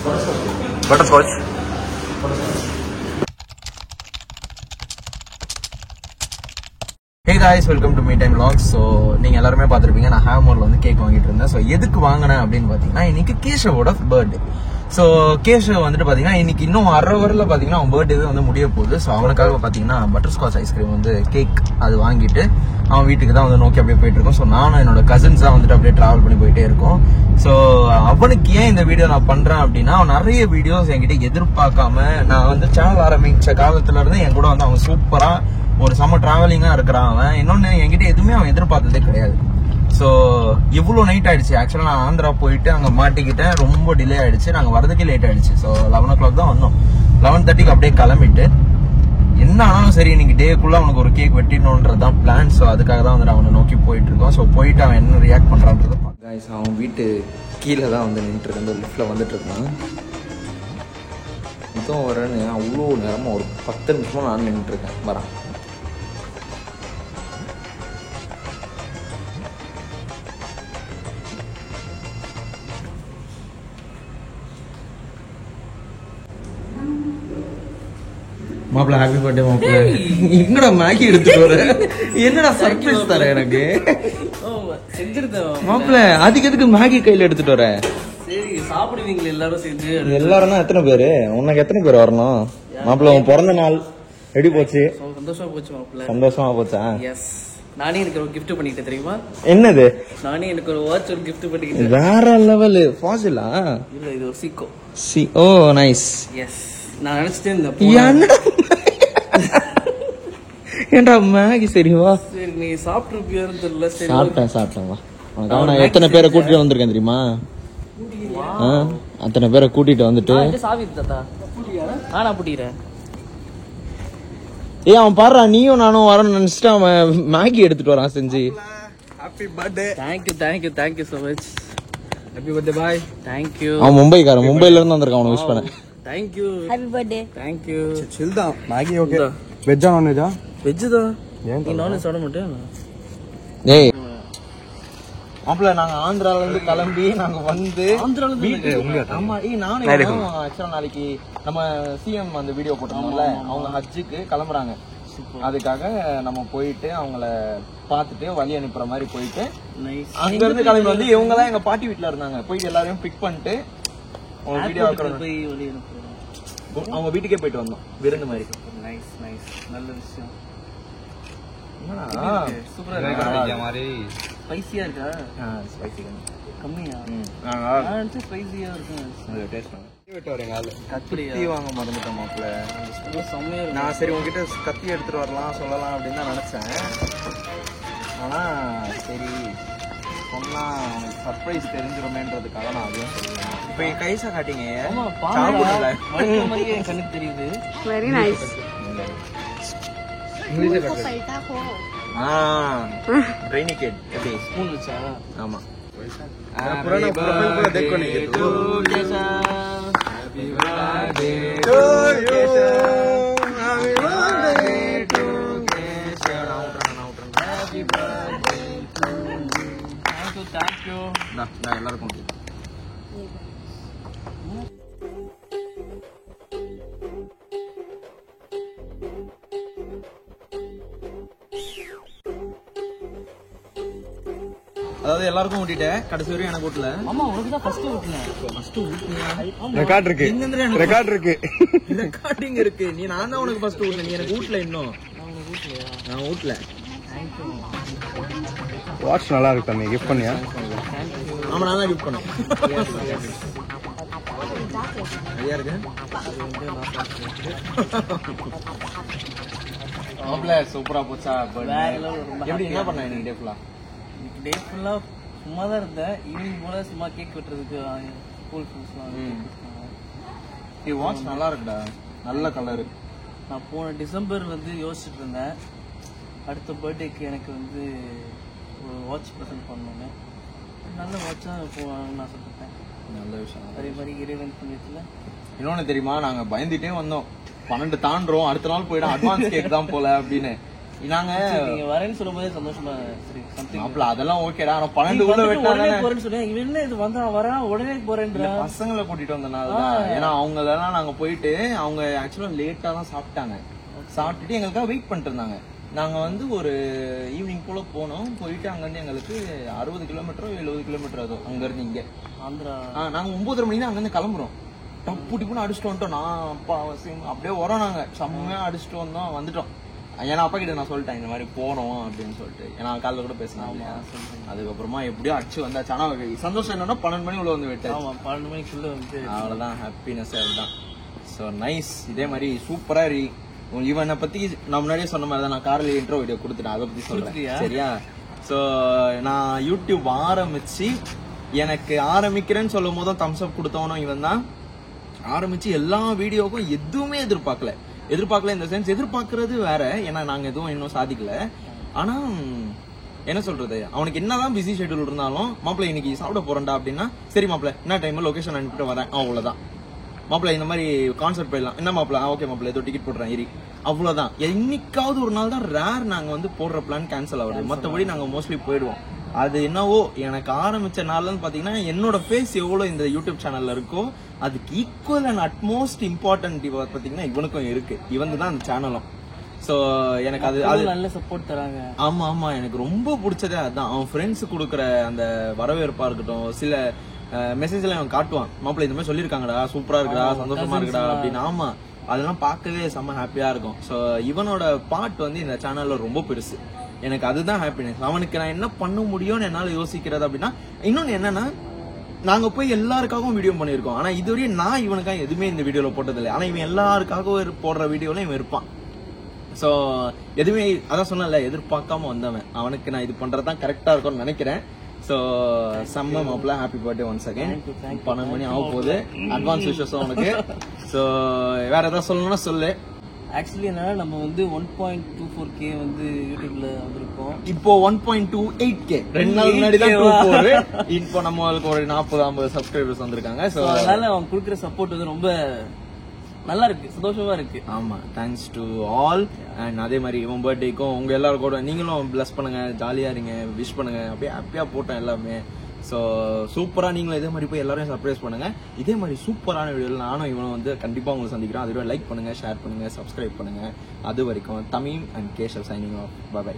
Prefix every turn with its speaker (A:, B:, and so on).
A: Butterscotch. Hey guys, welcome to Me Time Vlogs. So நீங்க எல்லாரும் பாத்திருப்பீங்க நான் ஹேமர்ல வந்து கேக் வாங்கிட்டு இருந்தேன். சோ எதுக்கு வாங்கினேன் அப்படின்னு பாத்தீங்கன்னா இன்னைக்கு கேஷவோட பர்த்டே. சோ கேஷவ் வந்துட்டு பாத்தீங்கன்னா இன்னைக்கு இன்னும் அரை வரல பாத்தீங்கன்னா அவன் பர்த்டே வந்து முடிய போகுது. சோ அவனுக்காக பாத்தீங்கன்னா பட்டர்ஸ்காட்ச் ஐஸ்கிரீம் வந்து கேக் அது வாங்கிட்டு அவன் வீட்டுக்கு தான் வந்து நோக்கி அப்படியே போயிட்டு இருக்கோம். ஸோ நானும் என்னோட கசின்ஸ் தான் வந்துட்டு அப்படியே டிராவல் பண்ணி போயிட்டே இருக்கோம். ஸோ அவனுக்கு ஏன் இந்த வீடியோ நான் பண்றேன் அப்படின்னா அவன் நிறைய வீடியோஸ் என்கிட்ட எதிர்பார்க்காம நான் வந்து சேனல் ஆரம்பிச்ச காலத்துல இருந்து என் கூட வந்து அவன் சூப்பரா ஒரு செம்ம டிராவலிங்கா இருக்கிறான். அவன் இன்னொன்னு என்கிட்ட எதுவுமே அவன் எதிர்பார்த்ததே கிடையாது. ஸோ இவ்வளோ நைட் ஆயிடுச்சு. ஆக்சுவலா நான் ஆந்திரா போயிட்டு அங்க மாட்டிக்கிட்டேன். ரொம்ப டிலே ஆயிடுச்சு. நாங்க வரதுக்கே லேட் ஆயிடுச்சு. ஸோ 11 o'clock தான் வந்தோம். 11:30 அப்படியே கிளம்பிட்டு என்ன ஆனாலும் சரி இன்னைக்கு டேக்குள்ள அவனுக்கு ஒரு கேக் வெட்டிடணுன்றதுதான் பிளான். ஸோ அதுக்காக தான் வந்து அவனை நோக்கி போயிட்டு இருக்கோம். ஸோ போயிட்டு அவன் என்ன ரியாக்ட் பண்றான்றத கைஸ். அவன் வீட்டு கீழே தான் வந்து நின்றுட்டு இருக்கான். அந்த லிஃப்ட்ல வந்துட்டு இருக்கான். இதுவும் வரேன்னு அவ்வளோ நேரமா ஒரு 10 நிமிஷமா நான் நின்றுட்டு இருக்கேன். வரான். மாப்பிள்ள ஹாப்பி பர்த்டே மாப்பிள்ள. என்னடா மேகி எடுத்துட்டு வர? என்னடா சர்ப்ரைஸ் தர எனக்கு? மாப்பிள்ள அதுக்கு எதுக்கு மேகி கையில எடுத்துட்டு வர?
B: சரி சாப்பிடுவீங்களா எல்லாரும் சேர்ந்து?
A: எல்லாரும் தான் எத்தனை பேரு? உனக்கு எத்தனை பேர் வரணும்? மாப்பிள்ள உன் பிறந்த நாள் எப்படி போச்சு?
B: சந்தோஷமா போச்சு மாப்பிள்ள.
A: சந்தோஷமா போச்சா?
B: எஸ். நானே எனக்கு ஒரு கிஃப்ட் பண்ணிக்கிட்டேன் தெரியுமா?
A: என்னது?
B: நானே எனக்கு ஒரு வாட்ச் ஒரு கிஃப்ட் பண்ணிக்கிட்டேன்.
A: வேற லெவல். ஃபாசிலா?
B: இல்ல இது ஒரு சீக்கோ.
A: ஓ நைஸ்.
B: எஸ். நான் நினைச்சிட்டே இருந்தேன்
A: ஏன்டா மேகி சரி வா.
B: சரி நீ சாப்பிட்டுருப்பியான்னு தெரியல. சரி
A: சாப்பிட்டேன் வா. உனக்காக நான் எத்தனை பேரை கூட்டிட்டு வந்திருக்கேன் தெரியுமா? அத்தனை பேரை கூட்டிட்டு வந்துட்டு
B: சாவி தாத்தா ஆனா புட்டிக்கிறேன்.
A: அவன் பாடுறா நீயும் நானும் வரணும்னு நினைச்சிட்டு அவன் மேகி எடுத்துட்டு வரான் செஞ்சு. Happy birthday.
B: Thank you so much.
A: Happy birthday boy.
B: Thank you.
A: அவன் மும்பைக்காரன். மும்பைல இருந்து வந்திருக்கான். அவனை விஷ் பண்ண.
B: Thank you. Happy birthday. Thank you.
C: Chill தான். Maggi okay. வெஜ்ஜா நான்வெஜ்ஜா?
B: வெஜ் தான். நீ நான்வெஜ் சாப்பிட மாட்டேன்?
A: ஏய் மாப்பிள்ள நாங்க ஆந்திரால இருந்து கிளம்பி நாங்க வந்து ஆமா நானும் ஆக்சுவலா நாளைக்கு நம்ம சிஎம் அந்த வீடியோ போட்டிருந்தோம்ல அவங்க ஹஜ்ஜுக்கு கிளம்புறாங்க. அதுக்காக நம்ம போயிட்டு அவங்கள பாத்துட்டு வழி அனுப்புற மாதிரி போயிட்டு அங்க இருந்து கிளம்பி வந்து இவங்க எல்லாம் எங்க பாட்டி வீட்டுல இருந்தாங்க. போயிட்டு எல்லாரையும் பிக் பண்ணிட்டு அவங்க வீடியோ அவங்க வீட்டுக்கே போயிட்டு வந்தோம். விருந்து மாதிரி.
B: நைஸ் நல்ல விஷயம்.
C: சூப்பரா இருக்கு.
B: ஸ்பைசியா இருக்கா?
A: ஸ்பைசி
B: கம்மியா? ஸ்பைசியா இருக்கு.
A: கத்தி வாங்க மறந்துட்டேன் மாப்பிள்ள. நான் சரி உங்ககிட்ட கத்தி எடுத்துட்டு வரலாம் சொல்லலாம் அப்படின்னு தான் நினைச்சேன். ஆனா சரி சொன்னா அவனுக்கு சர்ப்ரைஸ் தெரிஞ்சிருமேன்றதுக்காக நான் அதையும் சொல்லுவேன். இப்ப என் கைசா காட்டிங்க
B: கண்ணுக்கு தெரியுது.
D: Very nice.
A: ரெய்னிகேட் எப்படி
B: ஸ்பூன் வச்சா?
A: ஆமா.
C: पुराना प्रोफाइल पूरा देखो नहीं
B: happy birthday
C: to you happy birthday to
B: happy birthday to thank you
A: நான் எல்லாருக்கும் அதாவது எல்லாருக்கும் ஊட்டிட்டேன். கடைசி வரையும் எனக்கு ஊட்டல.
B: ஆமா உனக்கு தான் ஃபர்ஸ்ட் ஊட்டினேன்.
A: ஃபர்ஸ்ட் ஊட்டினியா?
C: ரெக்கார்ட் இருக்கு. ரெக்கார்ட் இருக்கு.
A: ரெக்கார்டிங் இருக்கு. நான் தான் உனக்கு ஃபர்ஸ்ட் ஊட்டல. நீ எனக்கு ஊட்டல இன்னும். நான் ஊட்டல.
C: வாட்ச் நல்லா இருக்கு. நீ கிஃப்ட் பண்ணியா?
A: ஆமா நான் தான் கிஃப்ட் பண்ணேன். ஐயா இருக்கு. மாப்ள சூப்பரா போச்சா? எப்படி என்ன பண்ண இன்னைக்கு டே ஃபுல்லா?
B: டே ஃபுல்லா சும்மா தான் இருந்தேன். ஈவினிங் போல சும்மா கேக் வெட்டுறதுக்கு ஸ்கூல் ஃப்ரெண்ட்ஸ்லாம்.
A: வாட்ச் நல்லா இருக்குடா. நல்ல கலரு.
B: நான் போன டிசம்பர் வந்து யோசிச்சுட்டு இருந்தேன் அடுத்த பர்த்டேக்கு எனக்கு வந்து ஒரு வாட்ச் ப்ரெசென்ட் பண்ணணும்னு. நல்ல வாட்சாக நான் ஆசைப்பட்டேன்.
A: நல்ல விஷயம்.
B: அதே மாதிரி இறைவன் புண்ணியத்தில்
A: இன்னொன்னு தெரியுமா, நாங்க பயந்துட்டே வந்தோம். 12 தாண்டோம், அடுத்த நாள் போயிடும் அட்வான்ஸ் கேக் தான் போல அப்படின்னு. நாங்க
B: நீங்க வரேன்னு சொல்லும்போதே சந்தோஷமா சரி சம்திங்
A: மாப்பிள்ள அதெல்லாம் ஓகேடா. ஆனா 12 உள்ள
B: உடனே
A: வெட்டானே
B: போறேன்னு சொன்னேன். இவன் என்ன இது வந்தா வரா உடனே போறேன்றா.
A: பசங்களை கூட்டிட்டு வந்தனால தான். ஏன்னா அவங்க எல்லாம் நாங்க போயிட்டு அவங்க ஆக்சுவலா லேட்டா தான் சாப்பிட்டாங்க. சாப்பிட்டுட்டு எங்களுக்காக வெயிட் பண்ணிட்டு இருந்தாங்க. நாங்க வந்து ஒரு ஈவினிங் போல போனோம். போயிட்டு அங்க இருந்து எங்களுக்கு 60 கிலோமீட்டரோ 70 கிலோமீட்டர் ஆகும் அங்க இருந்து இங்க
B: ஆந்திரா.
A: நாங்க 9:30 மணி தான் அங்க இருந்து கிளம்புறோம். டப்புன்னு அடிச்சுட்டு வந்துட்டோம். நான் அப்பா அப்படியே வரோம். நாங்க செம்மையா அடிச்சுட்டு வந்தோம், வந்துட்டோம். ஏன்னா அப்பா கிட்ட நான் சொல்லிட்டேன் இந்த மாதிரி போனோம் அப்படின்னு சொல்லிட்டு. ஏன்னா காலைல கூட பேசினாங்க. அதுக்கப்புறமா எப்படியோ அடிச்சு வந்தாச்சு. ஆனா சந்தோஷம் என்னன்னா 12 மணி உள்ள வந்து விட்டாச்சு.
B: ஆமா 12 மணிக்குள்ள வந்து
A: அவ்வளவுதான் ஹாப்பினஸ். அதுதான். So nice. இதே மாதிரி சூப்பரா இவனை பத்தி நான் முன்னாடியே சொன்ன மாதிரி தான். நான் கார்ல இன்ட்ரோ வீடியோ கொடுத்துட்டேன், அதை பத்தி சொல்றேன் சரியா. ஸோ நான் யூடியூப் ஆரம்பிச்சு எனக்கு ஆரம்பிக்கிறேன்னு சொல்லும் போதும் தம்ஸ் அப் கொடுத்தவனும் இவன் தான். ஆரம்பிச்சு எல்லா வீடியோக்கும் எதுவுமே எதிர்பார்க்கல இந்த சென்ஸ். எதிர்பார்க்கறது வேற, ஏன்னா நாங்க எதுவும் இன்னும் சாதிக்கல. ஆனா என்ன சொல்றது, அவனுக்கு என்னதான் பிஸி ஷெட்யூல் இருந்தாலும் மாப்பிள்ள இன்னைக்கு சாப்பிட போறேன்டா அப்படின்னா சரி மாப்பிள்ள என்ன டைம் லொகேஷன் அனுப்பிட்டு வரேன், அவ்வளவுதான். மாப்பிள்ள இந்த மாதிரி கான்சர்ட் போயிடலாம், என்ன மாப்பிள்ள ஓகே மாப்பிள்ள ஏதோ டிக்கெட் போடுறேன் இரி, அவ்வளவுதான். என்னைக்காவது ஒரு நாள் தான் ரேர் நாங்க வந்து போடுற பிளான் கேன்சல் ஆகுது. மற்றபடி நாங்க மோஸ்ட்லி போயிடுவோம். அது என்னவோ எனக்கு ஆரம்பிச்ச நாள்லன்னு பாத்தீங்கன்னா என்னோட ஃபேஸ் எவ்வளவு இந்த யூடியூப் சேனல்ல இருக்கோ அதுக்கு ஈக்குவல் அண்ட் அட்மோஸ்ட் இம்பார்ட்டன்ட் பாத்தீங்கன்னா இவனுக்கும் இருக்கு. இவங்க தான் அந்த சேனலும். சோ எனக்கு அது
B: நல்ல சப்போர்ட் தராங்க.
A: ஆமா எனக்கு ரொம்ப பிடிச்சதே அதுதான். அவன் ஃப்ரெண்ட்ஸ் கொடுக்குற அந்த வரவேற்பா இருக்கட்டும், சில மெசேஜ்ல அவன் காட்டுவான், மாப்பிள்ள இந்த மாதிரி சொல்லிருக்காங்கடா, சூப்பரா இருக்குடா, சந்தோஷமா இருக்குடா அப்படின்னு. ஆமா அதெல்லாம் பார்க்கவே செம்ம ஹாப்பியா இருக்கும். சோ இவனோட பார்ட் வந்து இந்த சேனல்ல ரொம்ப பெருசு. எனக்கு அதுதான் ஹாப்பினஸ். அவனுக்கு நான் என்ன பண்ண முடியும்னு என்னால யோசிக்கிறது அப்படின்னா, இன்னொன்னு என்னன்னா நாங்க போய் எல்லாருக்காகவும் வீடியோ பண்ணிருக்கோம். ஆனா இதுவரையும் நான் இவனுக்காக எதுவுமே இந்த வீடியோல போட்டதில்லை. ஆனா இவன் எல்லாருக்காகவும் போடுற வீடியோல இவன் இருப்பான். சோ எதுவுமே அதான் சொன்னல, எதிர்பார்க்காம வந்தவன். அவனுக்கு நான் இது பண்றதுதான் கரெக்டா இருக்கும்னு நினைக்கிறேன். சோ செம்ம மாப்பிள்ள, ஹாப்பி பர்த்டே ஒன்ஸ் அகைன். 12 மணி ஆக போகுது. அட்வான்ஸ் விஷஸ் உனக்கு. சோ வேற ஏதாவது சொல்லணும்னா சொல்லு.
B: ஆக்சுவலி என்னன்னா நம்ம வந்து 1.24K வந்து யூடியூப்ல வந்திருக்கோம்.
A: இப்போ 1.28K 2 நாள் முன்னாடி தான் 24. இப்போ நம்மளுக்கு ஒரு 40-50 சப்ஸ்கிரைபர்ஸ் வந்திருக்காங்க. சோ
B: அதனால அவங்க கொடுக்குற சப்போர்ட் வந்து ரொம்ப நல்லா இருக்கு, சந்தோஷமா இருக்கு.
A: ஆமா, தேங்க்ஸ் டு ஆல். அண்ட் அதே மாதிரி இவன் பர்த்டேக்கும் உங்க எல்லாரும் கூட நீங்களும் பிளஸ் பண்ணுங்க, ஜாலியா இருங்க, விஷ் பண்ணுங்க. அப்படியே ஹாப்பியா போட்டோம் எல்லாமே. ஸோ சூப்பரா நீங்களும் இதே மாதிரி போய் எல்லாரையும் சர்ப்ரைஸ் பண்ணுங்க. இதே மாதிரி சூப்பரான வீடியோவில் நானும் இவனும் வந்து கண்டிப்பா உங்களை சந்திக்கிறோம். அதுவே லைக் பண்ணுங்க, ஷேர் பண்ணுங்க, சப்ஸ்கிரைப் பண்ணுங்க. அது வரைக்கும் Tamim and Keshav signing off. Bye by.